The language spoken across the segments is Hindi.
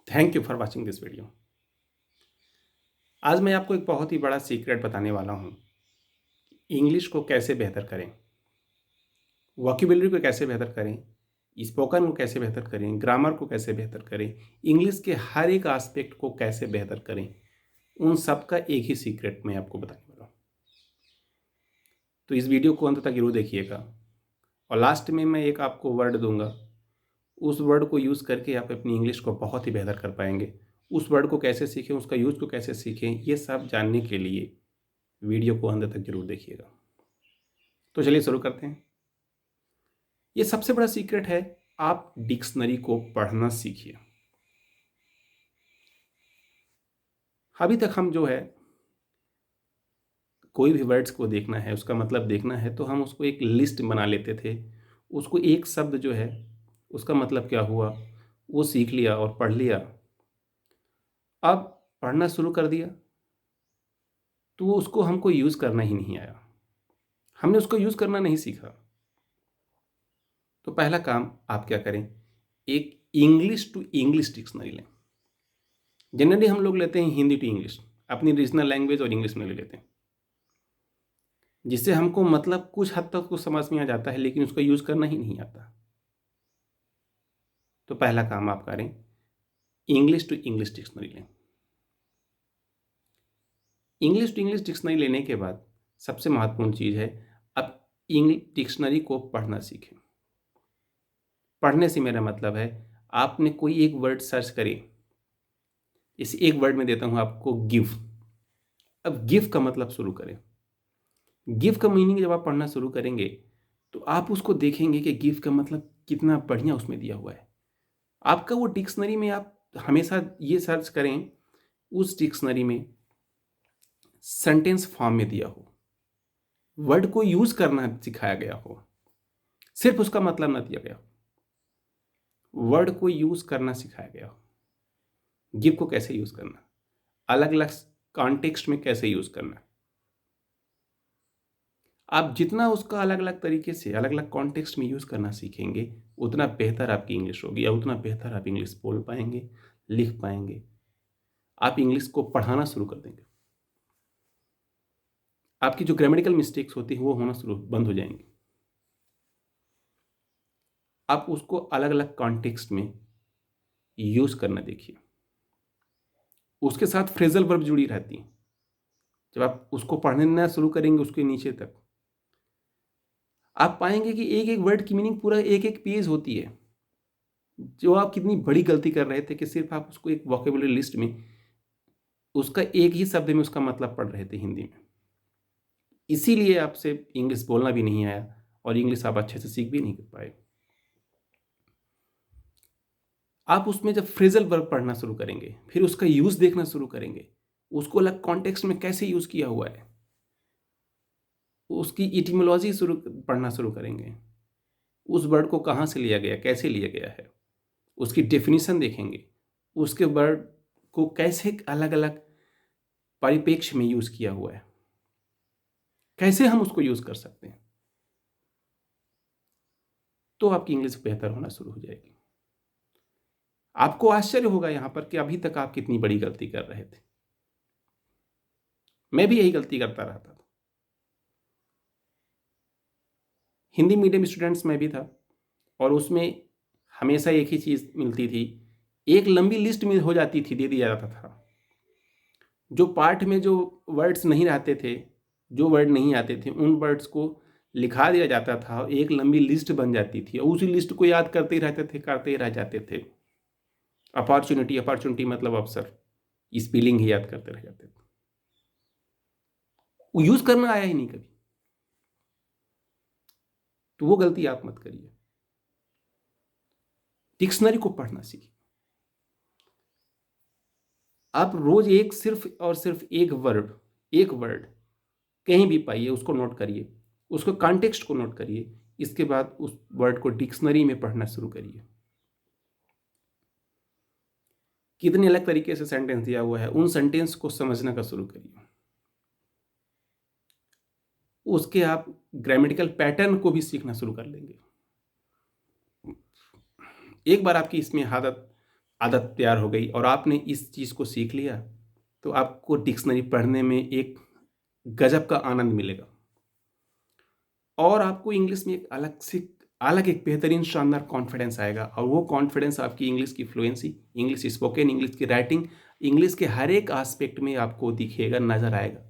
Thank you for watching this video. आज मैं आपको एक बहुत ही बड़ा सीक्रेट बताने वाला हूँ। इंग्लिश को कैसे बेहतर करें, वोकेबुलरी को कैसे बेहतर करें, स्पोकन को कैसे बेहतर करें, ग्रामर को कैसे बेहतर करें, इंग्लिश के हर एक एस्पेक्ट को कैसे बेहतर करें। उन सब का एक ही सीक्रेट मैं आपको बताने वाला हूँ। तो इस वीडियो को अंत तक जरूर देखिएगा और लास्ट में मैं एक आपको वर्ड दूंगा। उस वर्ड को यूज़ करके आप अपनी इंग्लिश को बहुत ही बेहतर कर पाएंगे। उस वर्ड को कैसे सीखें, उसका यूज़ को कैसे सीखें, ये सब जानने के लिए वीडियो को अंत तक जरूर देखिएगा। तो चलिए शुरू करते हैं। ये सबसे बड़ा सीक्रेट है, आप डिक्शनरी को पढ़ना सीखिए। अभी तक हम जो है कोई भी वर्ड्स को देखना है, उसका मतलब देखना है तो हम उसको एक लिस्ट बना लेते थे। उसको एक शब्द जो है उसका मतलब क्या हुआ वो सीख लिया और पढ़ लिया। अब पढ़ना शुरू कर दिया तो उसको हमको यूज़ करना ही नहीं आया, हमने उसको यूज़ करना नहीं सीखा। तो पहला काम आप क्या करें, एक इंग्लिश टू इंग्लिश डिक्शनरी लें। जनरली हम लोग लेते हैं हिंदी टू इंग्लिश, अपनी रीजनल लैंग्वेज और इंग्लिश में ले लेते हैं, जिससे हमको मतलब कुछ हद तक कुछ समझ में आ जाता है लेकिन उसका यूज़ करना ही नहीं आता। तो पहला काम आप करें, इंग्लिश टू इंग्लिश डिक्शनरी लें। इंग्लिश टू इंग्लिश डिक्शनरी लेने के बाद सबसे महत्वपूर्ण चीज़ है, अब इंग्लिश डिक्शनरी को पढ़ना सीखें। पढ़ने से मेरा मतलब है आपने कोई एक वर्ड सर्च करें। इस एक वर्ड में देता हूं आपको, गिव। अब गिव का मतलब शुरू करें। गिव का मीनिंग जब आप पढ़ना शुरू करेंगे तो आप उसको देखेंगे कि गिव का मतलब कितना बढ़िया उसमें दिया हुआ है। आपका वो डिक्शनरी में आप हमेशा ये सर्च करें, उस डिक्शनरी में सेंटेंस फॉर्म में दिया हो, वर्ड को यूज करना सिखाया गया हो, सिर्फ उसका मतलब ना दिया गया हो, वर्ड को यूज करना सिखाया गया हो। गिव को कैसे यूज करना, अलग अलग कॉन्टेक्स्ट में कैसे यूज करना। आप जितना उसका अलग अलग तरीके से अलग अलग कॉन्टेक्स्ट में यूज करना सीखेंगे उतना बेहतर आपकी इंग्लिश होगी और उतना बेहतर आप इंग्लिश बोल पाएंगे, लिख पाएंगे। आप इंग्लिश को पढ़ाना शुरू कर देंगे। आपकी जो ग्रामेटिकल मिस्टेक्स होती है वो होना शुरू बंद हो जाएंगी। आप उसको अलग अलग कॉन्टेक्स्ट में यूज करना देखिए। उसके साथ फ्रेजल वर्ब जुड़ी रहती है। जब आप उसको पढ़ना शुरू करेंगे उसके नीचे तक आप पाएंगे कि एक एक वर्ड की मीनिंग पूरा एक एक पेज होती है। जो आप कितनी बड़ी गलती कर रहे थे कि सिर्फ आप उसको एक वोकेबुलरी लिस्ट में उसका एक ही शब्द में उसका मतलब पढ़ रहे थे हिंदी में, इसीलिए आपसे इंग्लिश बोलना भी नहीं आया और इंग्लिश आप अच्छे से सीख भी नहीं कर पाए। आप उसमें जब फ्रेजल वर्ब पढ़ना शुरू करेंगे, फिर उसका यूज देखना शुरू करेंगे, उसको अलग कॉन्टेक्स्ट में कैसे यूज किया हुआ है, उसकी इटिमोलॉजी पढ़ना शुरू करेंगे, उस वर्ड को कहाँ से लिया गया, कैसे लिया गया है, उसकी डेफिनेशन देखेंगे, उसके वर्ड को कैसे अलग अलग परिप्रेक्ष्य में यूज किया हुआ है, कैसे हम उसको यूज कर सकते हैं। तो आपकी इंग्लिश बेहतर होना शुरू हो जाएगी। आपको आश्चर्य होगा यहां पर कि अभी तक आप कितनी बड़ी गलती कर रहे थे। मैं भी यही गलती करता रहता था। हिंदी मीडियम स्टूडेंट्स में भी था और उसमें हमेशा एक ही चीज़ मिलती थी, एक लंबी लिस्ट में हो जाती थी, दे दिया जाता था। जो पाठ में जो वर्ड्स नहीं रहते थे, जो वर्ड नहीं आते थे, उन वर्ड्स को लिखा दिया जाता था, एक लंबी लिस्ट बन जाती थी और उसी लिस्ट को याद करते ही रहते थे, करते ही रह जाते थे। अपॉर्चुनिटी, अपॉर्चुनिटी मतलब अवसर, स्पेलिंग ही याद करते रह जाते थे, वो यूज करना आया ही नहीं कभी। तो वो गलती आप मत करिए, डिक्शनरी को पढ़ना सीखिए। आप रोज एक सिर्फ और सिर्फ एक वर्ड कहीं भी पाइए, उसको नोट करिए, उसको कॉन्टेक्स्ट को नोट करिए, इसके बाद उस वर्ड को डिक्शनरी में पढ़ना शुरू करिए। कितने अलग तरीके से सेंटेंस दिया हुआ है, उन सेंटेंस को समझना का शुरू करिए। उसके आप ग्रामेटिकल पैटर्न को भी सीखना शुरू कर लेंगे। एक बार आपकी इसमें आदत आदत तैयार हो गई और आपने इस चीज़ को सीख लिया, तो आपको डिक्शनरी पढ़ने में एक गजब का आनंद मिलेगा और आपको इंग्लिश में अलग एक बेहतरीन शानदार कॉन्फिडेंस आएगा और वो कॉन्फिडेंस आपकी इंग्लिश की फ्लुएंसी, इंग्लिश स्पोकन, इंग्लिश की राइटिंग, इंग्लिश के हर एक एस्पेक्ट में आपको दिखेगा, नजर आएगा।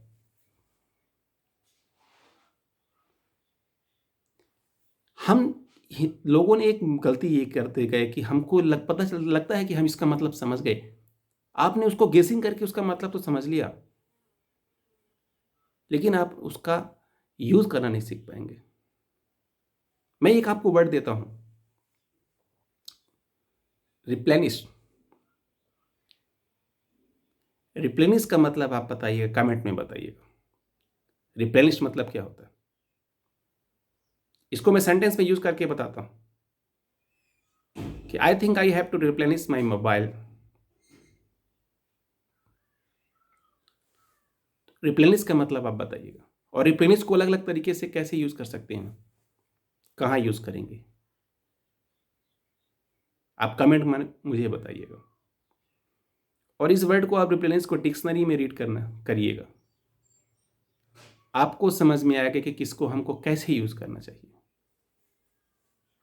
हम लोगों ने एक गलती ये करते गए कि हमको लगता है कि हम इसका मतलब समझ गए। आपने उसको गेसिंग करके उसका मतलब तो समझ लिया, लेकिन आप उसका यूज करना नहीं सीख पाएंगे। मैं एक आपको वर्ड देता हूं, रिप्लेनिश। रिप्लेनिश का मतलब आप बताइएगा, कमेंट में बताइएगा रिप्लेनिश मतलब क्या होता है। इसको मैं सेंटेंस में यूज करके बताता हूं कि I think I have to replenish my mobile. Replenish का मतलब आप बताइएगा और रिप्लेनिश को अलग अलग तरीके से कैसे यूज कर सकते हैं, कहाँ यूज करेंगे, आप कमेंट में मुझे बताइएगा। और इस वर्ड को आप रिप्लेनिश को डिक्शनरी में रीड करना करिएगा, आपको समझ में आएगा कि किसको हमको कैसे यूज करना चाहिए।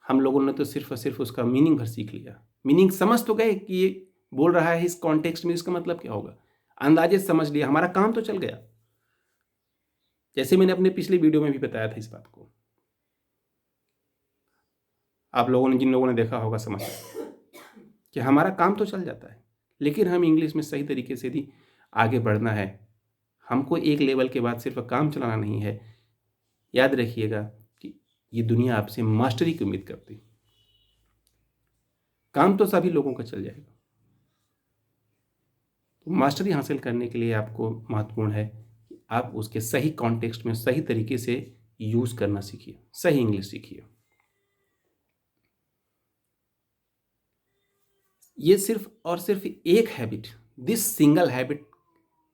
हम लोगों ने तो सिर्फ और सिर्फ उसका मीनिंग भर सीख लिया, मीनिंग समझ तो गए कि ये बोल रहा है इस कॉन्टेक्स्ट में, इसका मतलब क्या होगा, अंदाजे समझ लिया, हमारा काम तो चल गया। जैसे मैंने अपने पिछले वीडियो में भी बताया था इस बात को, आप लोगों ने, जिन लोगों ने देखा होगा, समझ कि हमारा काम तो चल जाता है, लेकिन हम इंग्लिश में सही तरीके से यदि आगे बढ़ना है, हमको एक लेवल के बाद सिर्फ काम चलाना नहीं है। याद रखिएगा कि ये दुनिया आपसे मास्टरी की उम्मीद करती, काम तो सभी लोगों का चल जाएगा, तो मास्टरी हासिल करने के लिए आपको महत्वपूर्ण है कि आप उसके सही कॉन्टेक्स्ट में सही तरीके से यूज करना सीखिए, सही इंग्लिश सीखिए। ये सिर्फ और सिर्फ एक habit, this single habit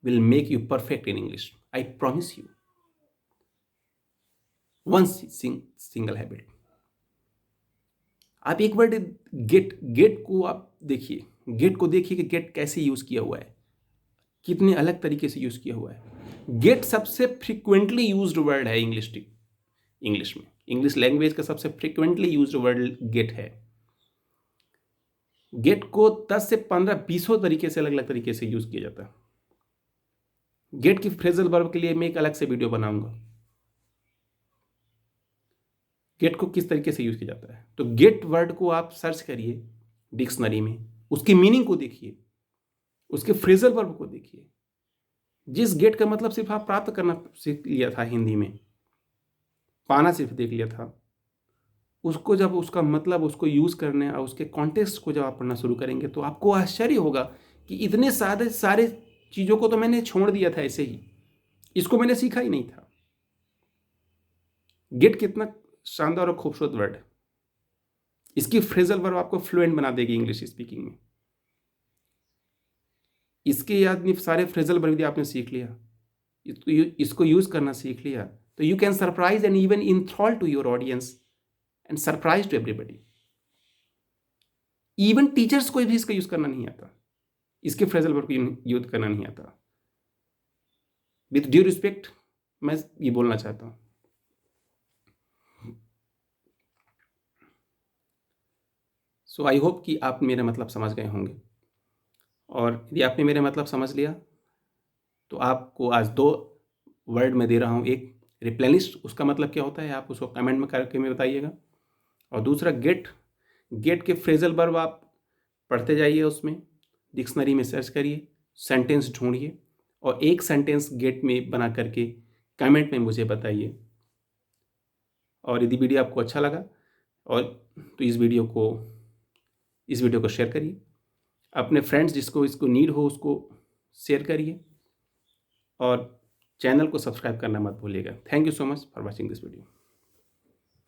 will make you perfect in English, I promise you. One single habit. आप एक वर्ड गेट, गेट को आप देखिए, गेट को देखिए कि गेट कैसे यूज किया हुआ है, कितने अलग तरीके से यूज किया हुआ है। गेट सबसे फ्रीक्वेंटली यूज्ड वर्ड है इंग्लिश में, इंग्लिश लैंग्वेज का सबसे फ्रीक्वेंटली यूज्ड वर्ड गेट है। गेट को 10 से 15 20 तरीके से, अलग अलग तरीके से यूज किया जाता है। गेट की फ्रेजल वर्ब के लिए मैं एक अलग से वीडियो बनाऊंगा, गेट को किस तरीके से यूज किया जाता है। तो गेट वर्ड को आप सर्च करिए डिक्शनरी में, उसकी मीनिंग को देखिए, उसके फ्रेजल वर्ब को देखिए। जिस गेट का मतलब सिर्फ आप प्राप्त करना सीख लिया था हिंदी में, पाना सिर्फ देख लिया था, उसको जब उसका मतलब उसको यूज करने और उसके कॉन्टेक्स्ट को जब आप पढ़ना शुरू करेंगे तो आपको आश्चर्य होगा कि इतने सारे चीजों को तो मैंने छोड़ दिया था ऐसे ही, इसको मैंने सीखा ही नहीं था। गेट कितना शानदार और खूबसूरत वर्ड है, इसकी फ्रेजल वर्ब आपको फ्लुएंट बना देगी इंग्लिश स्पीकिंग में। इसके याद नहीं, सारे फ्रेजल वर्ब यदि आपने सीख लिया, इसको यूज करना सीख लिया, तो you can surprise and even enthrall to your audience and surprise to everybody. Even teachers को भी इसका यूज करना नहीं आता, इसके फ्रेजल वर्ब को यूज करना नहीं आता। विथ ड्यू रिस्पेक्ट मैं ये बोलना चाहता हूं। सो आई होप कि आप मेरा मतलब समझ गए होंगे, और यदि आपने मेरा मतलब समझ लिया तो आपको आज 2 वर्ड में दे रहा हूं। एक रिप्लेनिश, उसका मतलब क्या होता है आप उसको कमेंट में करके में बताइएगा, और दूसरा गेट, गेट के फ्रेजल वर्ब आप पढ़ते जाइए, उसमें डिक्शनरी में सर्च करिए, सेंटेंस ढूंढिए और एक सेंटेंस गेट में बना करके कमेंट में मुझे बताइए। और यदि वीडियो आपको अच्छा लगा और तो इस वीडियो को शेयर करिए, अपने फ्रेंड्स जिसको इसको नीड हो उसको शेयर करिए, और चैनल को सब्सक्राइब करना मत भूलिएगा। Thank you so much for watching this video.